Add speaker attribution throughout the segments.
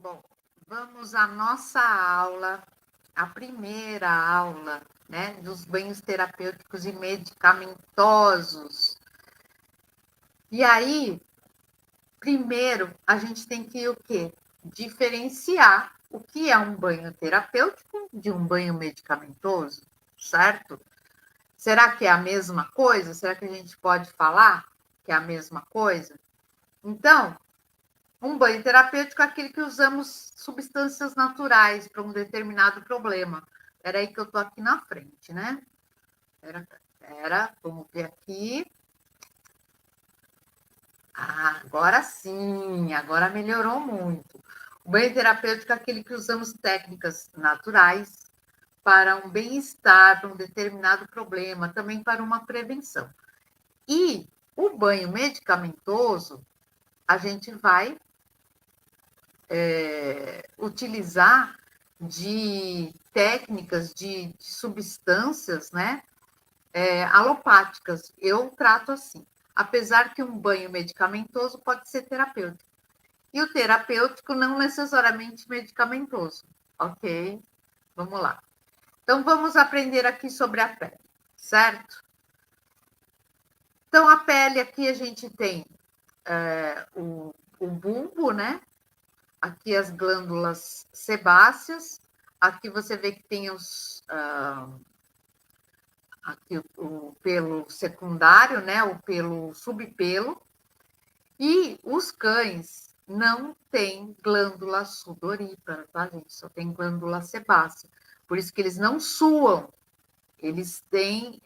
Speaker 1: Bom, vamos à nossa aula, a primeira aula, né, dos banhos terapêuticos e medicamentosos. E aí, primeiro, a gente tem que o quê? Diferenciar o que é um banho terapêutico de um banho medicamentoso, certo? Será que é a mesma coisa? Será que a gente pode falar que é a mesma coisa? Então, um banho terapêutico é aquele que usamos substâncias naturais para um determinado problema. Espera aí que eu estou aqui na frente, né? Espera, vamos ver aqui. Ah, agora sim, agora melhorou muito. O banho terapêutico é aquele que usamos técnicas naturais para um bem-estar, para um determinado problema, também para uma prevenção. E o banho medicamentoso, a gente vai utilizar de técnicas de substâncias, né, alopáticas. Eu trato assim. Apesar que um banho medicamentoso pode ser terapêutico. E o terapêutico não necessariamente medicamentoso, ok? Vamos lá. Então, vamos aprender aqui sobre a pele, certo? Então, a pele aqui a gente tem o bulbo, né? Aqui as glândulas sebáceas. Aqui você vê que tem aqui o pelo secundário, né? O pelo subpelo. E os cães não têm glândula sudorípara, tá, gente? Só tem glândula sebácea. Por isso que eles não suam. Eles têm,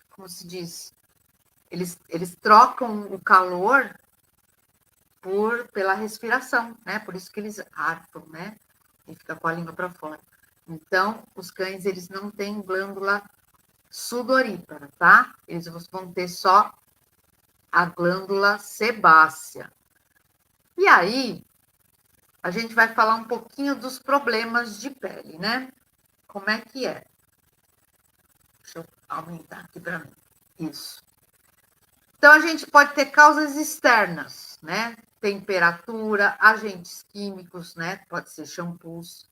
Speaker 1: como se diz? Eles trocam o calor pela respiração, né? Por isso que eles arfam, né? E fica com a língua para fora. Então, os cães, eles não têm glândula sudorípara, tá? Eles vão ter só a glândula sebácea. E aí, a gente vai falar um pouquinho dos problemas de pele, né? Como é que é? Deixa eu aumentar aqui para mim. Isso. Então, a gente pode ter causas externas, né? Temperatura, agentes químicos, né? Pode ser shampoos,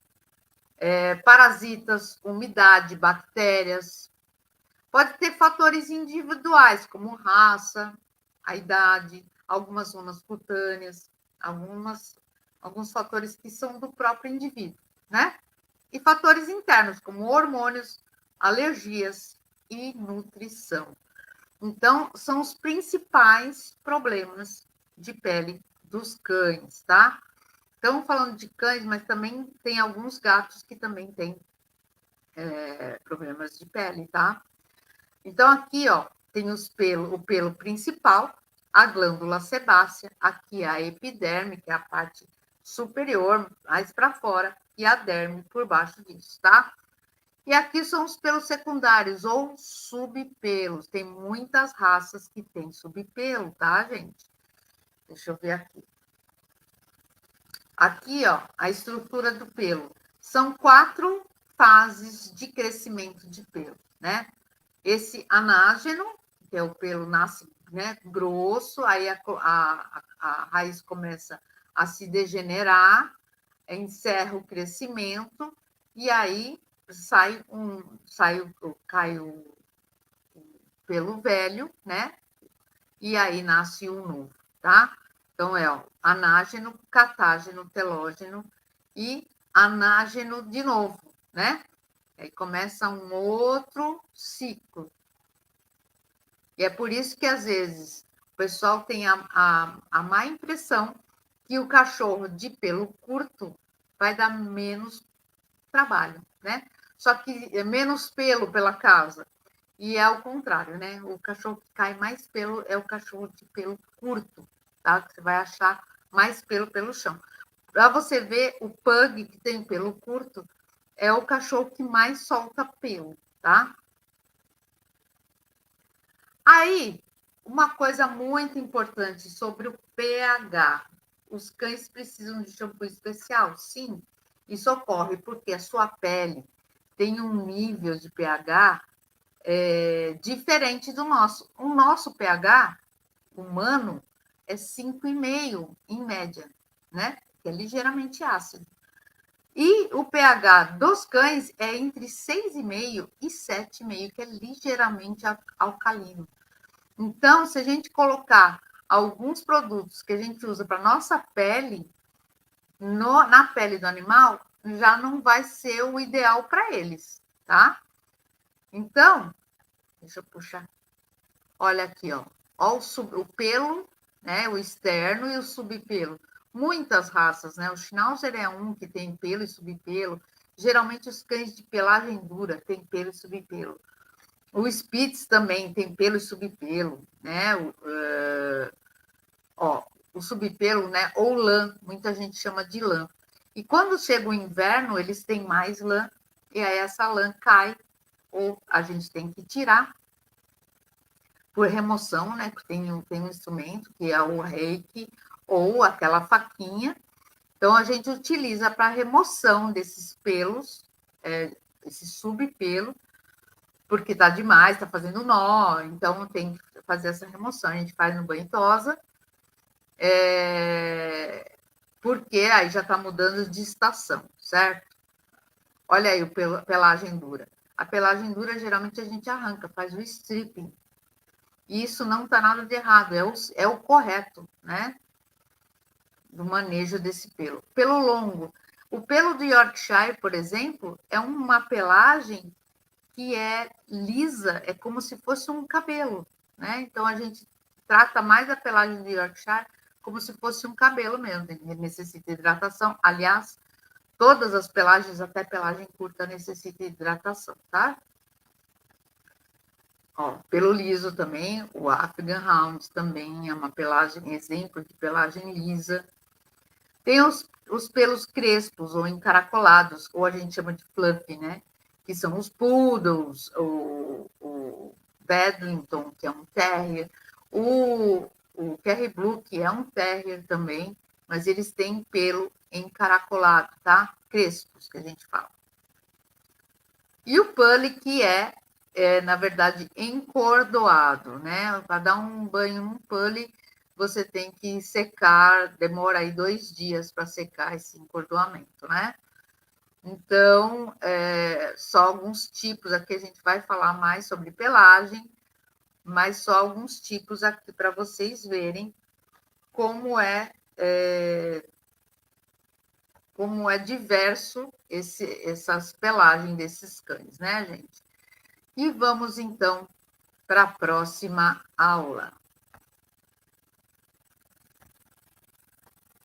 Speaker 1: parasitas, umidade, bactérias. Pode ter fatores individuais, como raça, a idade, algumas zonas cutâneas, alguns fatores que são do próprio indivíduo, né? E fatores internos, como hormônios, alergias e nutrição. Então, são os principais problemas de pele dos cães, tá? Estamos falando de cães, mas também tem alguns gatos que também têm problemas de pele, tá? Então, aqui, ó, tem o pelo principal, a glândula sebácea, aqui a epiderme, que é a parte superior, mais para fora, e a derme por baixo disso, tá? E aqui são os pelos secundários ou subpelos. Tem muitas raças que têm subpelo, tá, gente? Deixa eu ver aqui. Aqui, ó, a estrutura do pelo. São 4 fases de crescimento de pelo, né? Esse anágeno, que é o pelo nasce, né, grosso, aí a raiz começa a se degenerar, encerra o crescimento, e aí cai o pelo velho, né? E aí nasce um novo, tá? Então, ó, anágeno, catágeno, telógeno e anágeno de novo, né? Aí começa um outro ciclo. E é por isso que, às vezes, o pessoal tem a má impressão que o cachorro de pelo curto vai dar menos trabalho, né? Só que é menos pelo pela casa. E é ao contrário, né? O cachorro que cai mais pelo é o cachorro de pelo curto, tá? Você vai achar mais pelo chão. Para você ver, o pug que tem pelo curto é o cachorro que mais solta pelo, tá? Aí, uma coisa muito importante sobre o pH. Os cães precisam de shampoo especial? Sim. Isso ocorre porque a sua pele tem um nível de pH diferente do nosso. O nosso pH humano é 5,5 em média, né? que é ligeiramente ácido. E o pH dos cães é entre 6,5 e 7,5, que é ligeiramente alcalino. Então, se a gente colocar alguns produtos que a gente usa para nossa pele, na pele do animal, já não vai ser o ideal para eles, tá? Então, deixa eu puxar. Olha aqui, ó. Ó o pelo, né? O externo e o subpelo. Muitas raças, né? O Schnauzer é um que tem pelo e subpelo. Geralmente os cães de pelagem dura têm pelo e subpelo. O Spitz também tem pelo e subpelo, né? Ó, o subpelo, né? Ou lã, muita gente chama de lã. E quando chega o inverno, eles têm mais lã, e aí essa lã cai, ou a gente tem que tirar por remoção, né? Tem um instrumento que é o reiki, ou aquela faquinha. Então, a gente utiliza para remoção desses pelos, esse subpelo, porque está demais, está fazendo nó, então tem que fazer essa remoção. A gente faz no banho-tosa, porque aí já está mudando de estação, certo? Olha aí a pelagem dura. A pelagem dura, geralmente, a gente arranca, faz o stripping. E isso não está nada de errado, é o correto, né? Do manejo desse pelo. Pelo longo. O pelo do Yorkshire, por exemplo, é uma pelagem que é lisa, é como se fosse um cabelo, né? Então, a gente trata mais a pelagem do Yorkshire como se fosse um cabelo mesmo, necessita hidratação. Aliás, todas as pelagens, até pelagem curta, necessitam hidratação, tá? Ó, pelo liso também, o Afghan Hound também é uma pelagem, exemplo de pelagem lisa. Tem os pelos crespos ou encaracolados, ou a gente chama de fluffy, né? Que são os poodles, o Bedlington, que é um terrier, o Kerry Blue, que é um terrier também, mas eles têm pelo encaracolado, tá? Crespos, que a gente fala. E o Pully, que na verdade, encordoado, né? Para dar um banho num Pully, você tem que secar, demora aí 2 dias para secar esse encordoamento, né? Então, só alguns tipos, aqui a gente vai falar mais sobre pelagem, mas só alguns tipos aqui para vocês verem como é diverso essas pelagens desses cães, né, gente? E vamos, então, para a próxima aula.